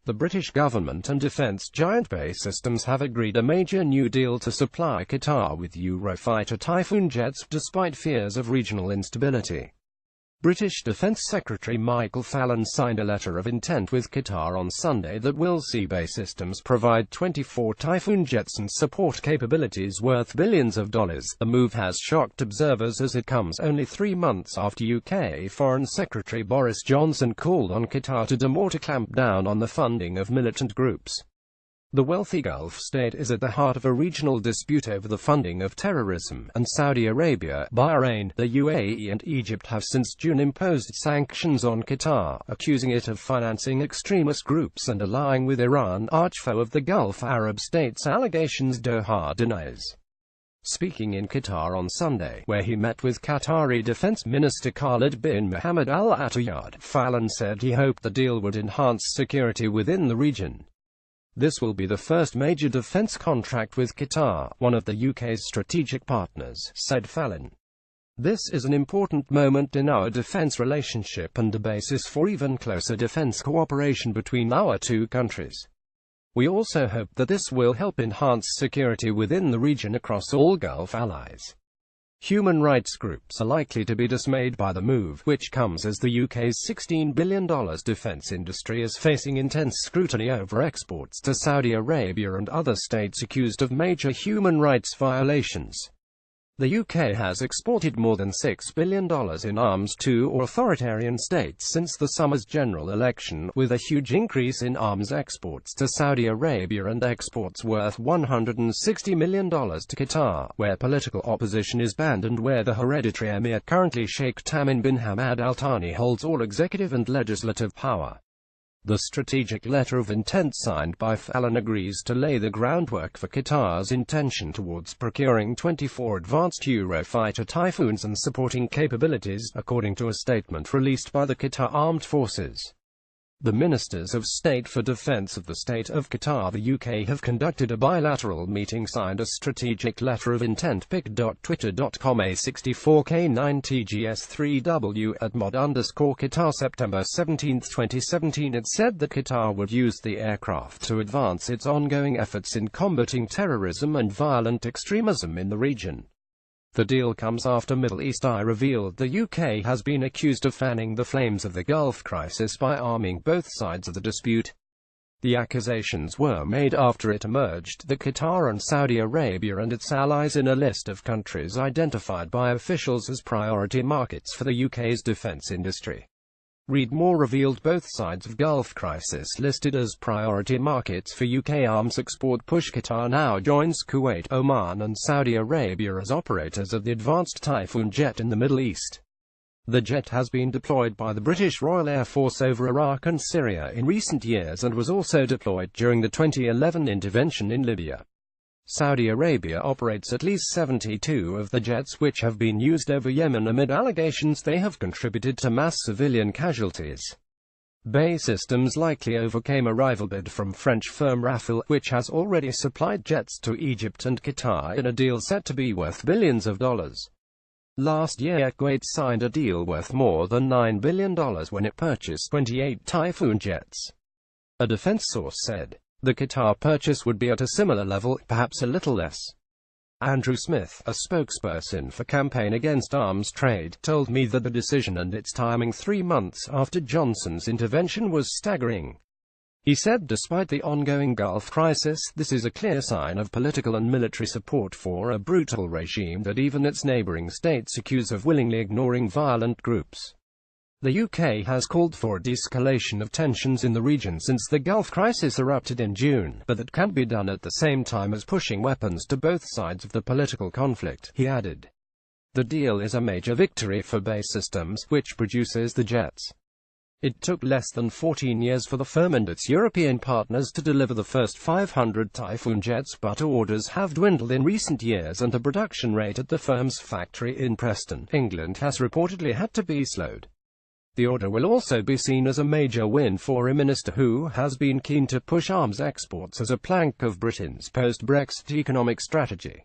The British government and defence giant BAE Systems have agreed a major new deal to supply Qatar with Eurofighter Typhoon jets, despite fears of regional instability. British Defence Secretary Michael Fallon signed a letter of intent with Qatar on Sunday that will see BAE Systems provide 24 Typhoon jets and support capabilities worth billions of dollars. The move has shocked observers as it comes only 3 months after UK Foreign Secretary Boris Johnson called on Qatar to do more to clamp down on the funding of militant groups. The wealthy Gulf state is at the heart of a regional dispute over the funding of terrorism, and Saudi Arabia, Bahrain, the UAE and Egypt have since June imposed sanctions on Qatar, accusing it of financing extremist groups and allying with Iran, archfoe of the Gulf Arab states. Allegations Doha denies. Speaking in Qatar on Sunday, where he met with Qatari Defense Minister Khalid bin Mohammed Al Attiyad, Fallon said he hoped the deal would enhance security within the region. This will be the first major defence contract with Qatar, one of the UK's strategic partners, said Fallon. This is an important moment in our defence relationship and a basis for even closer defence cooperation between our two countries. We also hope that this will help enhance security within the region across all Gulf allies. Human rights groups are likely to be dismayed by the move, which comes as the UK's $16 billion defence industry is facing intense scrutiny over exports to Saudi Arabia and other states accused of major human rights violations. The UK has exported more than $6 billion in arms to authoritarian states since the summer's general election, with a huge increase in arms exports to Saudi Arabia and exports worth $160 million to Qatar, where political opposition is banned and where the hereditary emir, currently Sheikh Tamim bin Hamad Al Thani, holds all executive and legislative power. The strategic letter of intent signed by Fallon agrees to lay the groundwork for Qatar's intention towards procuring 24 advanced Eurofighter Typhoons and supporting capabilities, according to a statement released by the Qatar Armed Forces. The Ministers of State for Defence of the State of Qatar, the UK, have conducted a bilateral meeting, signed a strategic letter of intent. pic.twitter.com A64K9TGS3W at mod_Qatar September 17, 2017. It said that Qatar would use the aircraft to advance its ongoing efforts in combating terrorism and violent extremism in the region. The deal comes after Middle East Eye revealed the UK has been accused of fanning the flames of the Gulf crisis by arming both sides of the dispute. The accusations were made after it emerged that Qatar and Saudi Arabia and its allies in a list of countries identified by officials as priority markets for the UK's defence industry. Read more. Revealed both sides of Gulf crisis listed as priority markets for UK arms export push. Qatar now joins Kuwait, Oman and Saudi Arabia as operators of the advanced Typhoon jet in the Middle East. The jet has been deployed by the British Royal Air Force over Iraq and Syria in recent years and was also deployed during the 2011 intervention in Libya. Saudi Arabia operates at least 72 of the jets, which have been used over Yemen amid allegations they have contributed to mass civilian casualties. BAE Systems likely overcame a rival bid from French firm Rafale, which has already supplied jets to Egypt and Qatar in a deal set to be worth billions of dollars. Last year, Kuwait signed a deal worth more than $9 billion when it purchased 28 Typhoon jets. A defense source said the Qatar purchase would be at a similar level, perhaps a little less. Andrew Smith, a spokesperson for Campaign Against Arms Trade, told me that the decision and its timing 3 months after Johnson's intervention was staggering. He said despite the ongoing Gulf crisis, this is a clear sign of political and military support for a brutal regime that even its neighbouring states accuse of willingly ignoring violent groups. The UK has called for a de-escalation of tensions in the region since the Gulf crisis erupted in June, but that can't be done at the same time as pushing weapons to both sides of the political conflict, he added. The deal is a major victory for BAE Systems, which produces the jets. It took less than 14 years for the firm and its European partners to deliver the first 500 Typhoon jets, but orders have dwindled in recent years and the production rate at the firm's factory in Preston, England has reportedly had to be slowed. The order will also be seen as a major win for a minister who has been keen to push arms exports as a plank of Britain's post-Brexit economic strategy.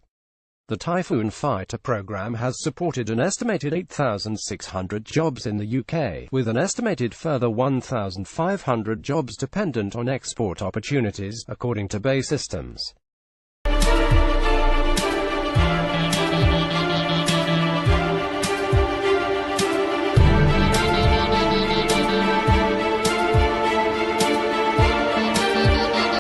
The Typhoon fighter program has supported an estimated 8,600 jobs in the UK, with an estimated further 1,500 jobs dependent on export opportunities, according to BAE Systems.